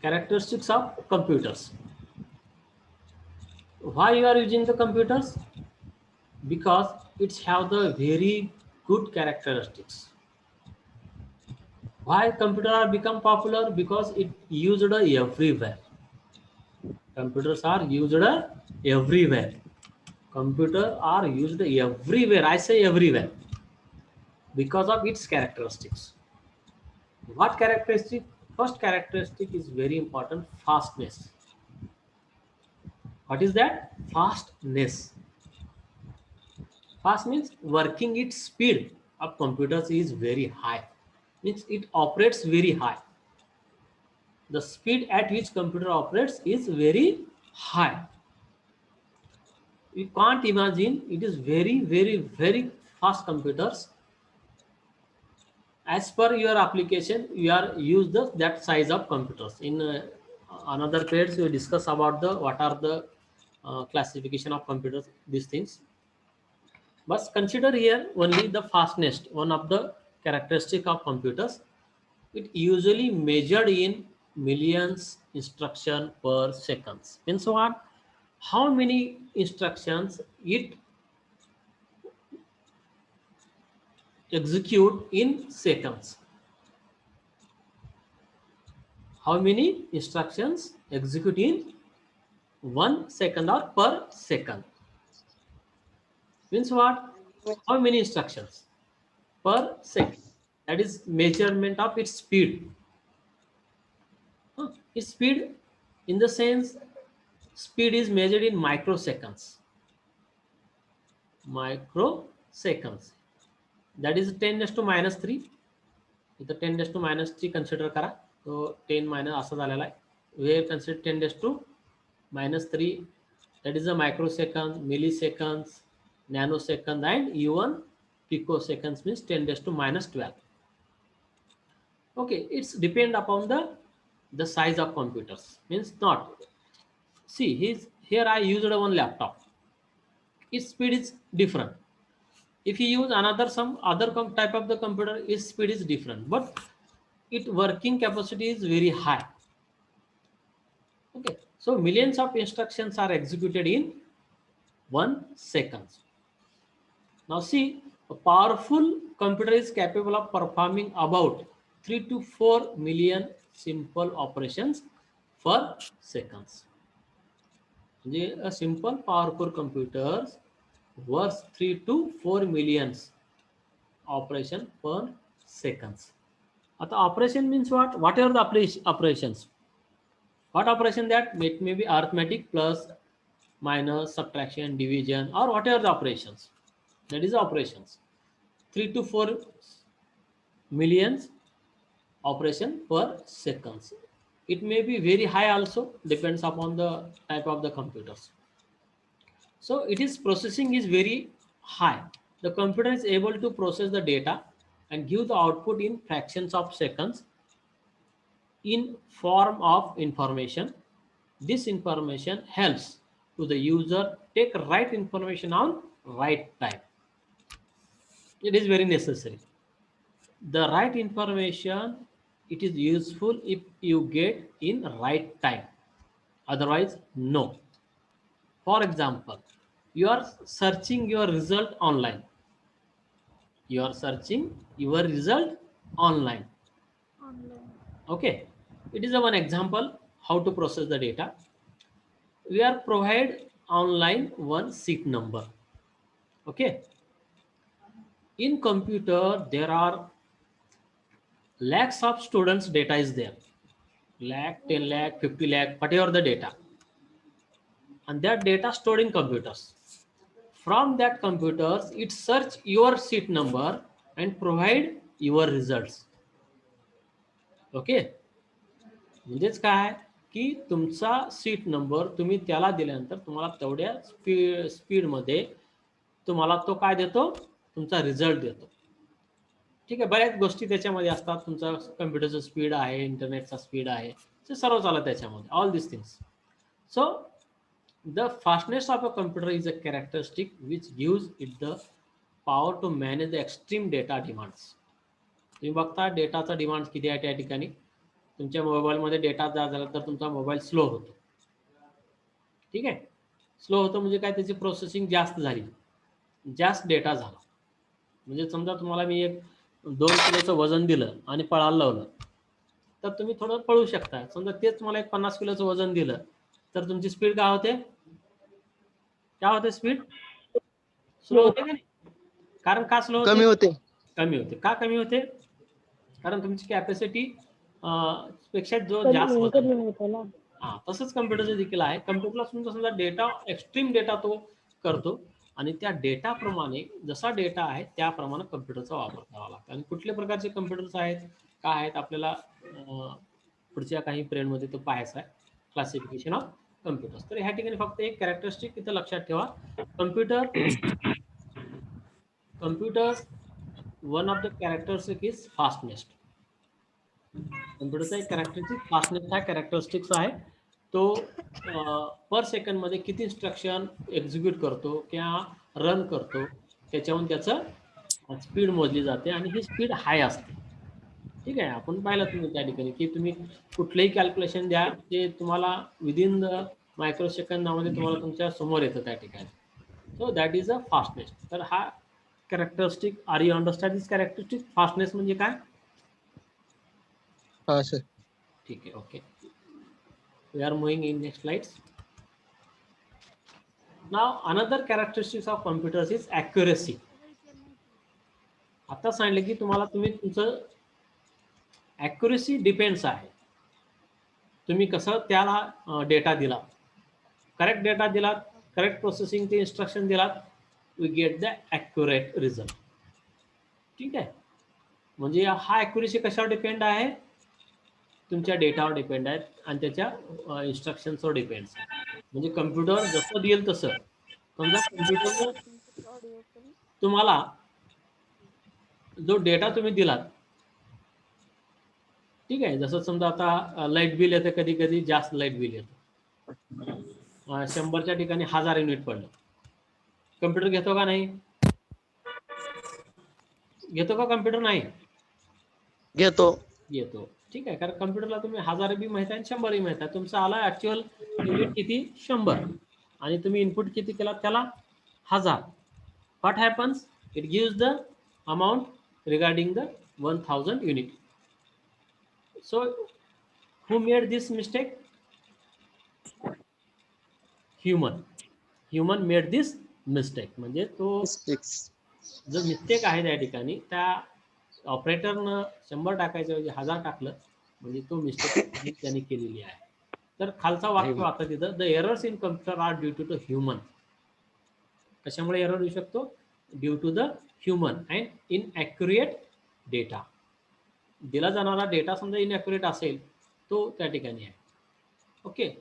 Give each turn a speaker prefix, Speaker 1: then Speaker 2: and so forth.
Speaker 1: characteristics of computers. Why you are using the computers? Because it's have the very good characteristics. Why computer are become popular? Because it used everywhere. Computers are used everywhere. Computer are used everywhere. I say everywhere because of its characteristics. What characteristic? First characteristic is very important. Fastness. What is that? Fastness. Fast means working its speed of computers is very high. Means it operates very high. The speed at which computer operates is very high. You can't imagine, it is very fast computers. As per your application, you are use that size of computers. In another page we discuss about the what are the classification of computers, these things. But consider here only the fastness, one of the characteristic of computers. It usually measured in millions instruction per seconds. Means what? How many instructions it execute in seconds? How many instructions execute in 1 second or per second? Means what? How many instructions per second? That is measurement of its speed. Its speed, in the sense, speed is measured in microseconds. Microseconds. That is 10 raised to minus 3. इथं 10 raised to minus 3 consider करा. तो 10 minus असं झालेला आहे. We consider 10 raised to minus 3. That is a microsecond, milliseconds, nanosecond, and even picoseconds means 10 raised to minus 12. Okay, it's depend upon the size of computers. Means not. See, here I used one laptop. Its speed is different. If you use another some other type of the computer, its speed is different, but its working capacity is very high. Okay, so millions of instructions are executed in 1 second. Now see, a powerful computer is capable of performing about 3 to 4 million simple operations per seconds. A simple powerful computer works 3 to 4 millions operation per seconds. आता operation means what? What are the operations? What operation that? It may be arithmetic, plus, minus, subtraction, division, or whatever the operations. That is operations. 3 to 4 millions operation per seconds. It may be very high also, depends upon the type of the computers. So it is processing is very high. The computer is able to process the data and give the output in fractions of seconds in form of information. This information helps to the user take right information on right time. It is very necessary. The right information, it is useful if you get in right time. Otherwise, no. For example, you are searching your result online. You are searching your result online.
Speaker 2: Online.
Speaker 1: Okay. It is a one example how to process the data. We are provide online one seat number. Okay. In computer, there are lakhs of students data is there. Lakh, 10 lakh, 50 lakh, whatever the data. And that data stored in computers. From that computers, it search your seat number and provide your results. Okay, म्हणजेच काय की तुमचा seat number तुम्ही त्याला दिल्यानंतर तुम्हाला तेवढ्या स्पीडमध्ये तुम्हाला तो काय देतो, तुमचा रिझल्ट देतो. ठीक आहे, बऱ्याच गोष्टी त्याच्यामध्ये असतात. तुमचा कम्प्युटरचा स्पीड आहे, इंटरनेटचा स्पीड आहे, ते सर्व चालत त्याच्यामध्ये, all this things. So the fastness of a computer is a characteristic which gives it the power to manage the extreme data demands. तुम्ही बघता डेटाचा डिमांड किती आहे त्या ठिकाणी. तुमच्या मोबाईलमध्ये डेटा झाला तर तुमचा मोबाईल स्लो होतो. ठीक आहे, स्लो होतो म्हणजे काय, त्याची प्रोसेसिंग जास्त झाली, जास्त डेटा झाला. म्हणजे समजा तुम्हाला मी एक 2 किलोचं वजन दिलं आणि पळायला लावलं तर तुम्ही थोडं पळू शकता. समजा तेच मला एक 50 किलोचं वजन दिलं तर तुमची स्पीड काय होते, काय होते, स्पीड स्लो होते का नाही? कारण का स्लो होते,
Speaker 2: कमी होते.
Speaker 1: कमी होते. का कमी होते? कारण तुमची कॅपॅसिटी पेक्षा जो जास्त
Speaker 3: कमी
Speaker 1: वजन,
Speaker 3: होतं ना.
Speaker 1: हा, तसंच कम्प्युटरचं देखील आहे. कम्प्युटरला समजा डेटा, एक्स्ट्रीम डेटा तो करतो आणि त्या डेटाप्रमाणे जसा डेटा आहे त्याप्रमाणे कम्प्युटरचा वापर करावा लागतो. आणि कुठल्या प्रकारचे कम्प्युटर्स आहेत, काय आहेत, आपल्याला पुढच्या काही पिरियडमध्ये तो पाहायचा आहे, क्लासिफिकेशन ऑफ कम्प्युटर्स. तर ह्या ठिकाणी फक्त एक कॅरेक्टरिस्टिक इथं लक्षात ठेवा, computers one of the characteristic is fastness. कम्प्युटरचा एक कॅरेक्टरिस्टिक फास्टनेस हा कॅरेक्टरिस्टिक्स आहे. तो पर सेकंडमध्ये किती इन्स्ट्रक्शन एक्झिक्यूट करतो किंवा रन करतो त्याच्यावरून त्याचं स्पीड मोजली जाते आणि ही स्पीड हाय असते. ठीक आहे, आपण पाहिलं तुम्ही त्या ठिकाणी की तुम्ही कुठलंही कॅल्क्युलेशन द्या ते तुम्हाला विदिन द मायक्रो सेकंदामध्ये तुम्हाला तुमच्या समोर येतं त्या ठिकाणी. So that is a fastness. तर हा characteristic, are you understand this characteristic? Fastness म्हणजे काय?
Speaker 2: हा सर.
Speaker 1: ठीक आहे, okay. We are moving in next slides. Now another characteristics of computers is accuracy. आता सांगितलं की तुम्हाला तुमचं accuracy डिपेंड्स आहे, तुम्ही कसं त्याला डेटा दिला, करेक्ट डेटा दिलात, करेक्ट प्रोसेसिंग ते इन्स्ट्रक्शन दिलात, we get the accurate result. ठीक आहे, म्हणजे हा ॲक्युरेसी कशावर डिपेंड आहे, तुमच्या डेटावर डिपेंड आहे आणि त्याच्या इन्स्ट्रक्शन्सवर डिपेंड आहे. म्हणजे कम्प्युटर जसं देईल तसं, समजा कम्प्युटरनं तुम्हाला जो डेटा तुम्ही दिलात, ठीक आहे, जसं समजा आता लाईट बिल येतं, कधी कधी जास्त लाईट बिल येतं, 100च्या ठिकाणी 1000 युनिट पडलं, कम्प्युटर घेतो का नाही, घेतो का कम्प्युटर? नाही
Speaker 2: घेतो.
Speaker 1: येतो. ठीक आहे, कारण कम्प्युटरला तुम्ही 1000 बी माहिती आहे आणि 100 माहिती आहे, तुमचा आला ऍक्च्युअल युनिट किती, 100, आणि तुम्ही इनपुट किती केला त्याला, 1000. What happens, it gives the amount regarding the 1000 unit. So who made this mistake? Human made this mistake. म्हणजे तो जो मिस्टेक आहे त्या ठिकाणी, त्या ऑपरेटरनं 100 टाकायच्या ऐवजी 1000 टाकलं, म्हणजे तो मिस्टेक त्यांनी केलेली आहे. तर खालचा वाक्य आता तिथं, the errors in computer are due to the human. कशामुळे एरर येऊ शकतो? Due to the human and inaccurate data. दिला जाणारा डेटा समजा इनॲक्युरेट असेल तो त्या ठिकाणी आहे. ओके.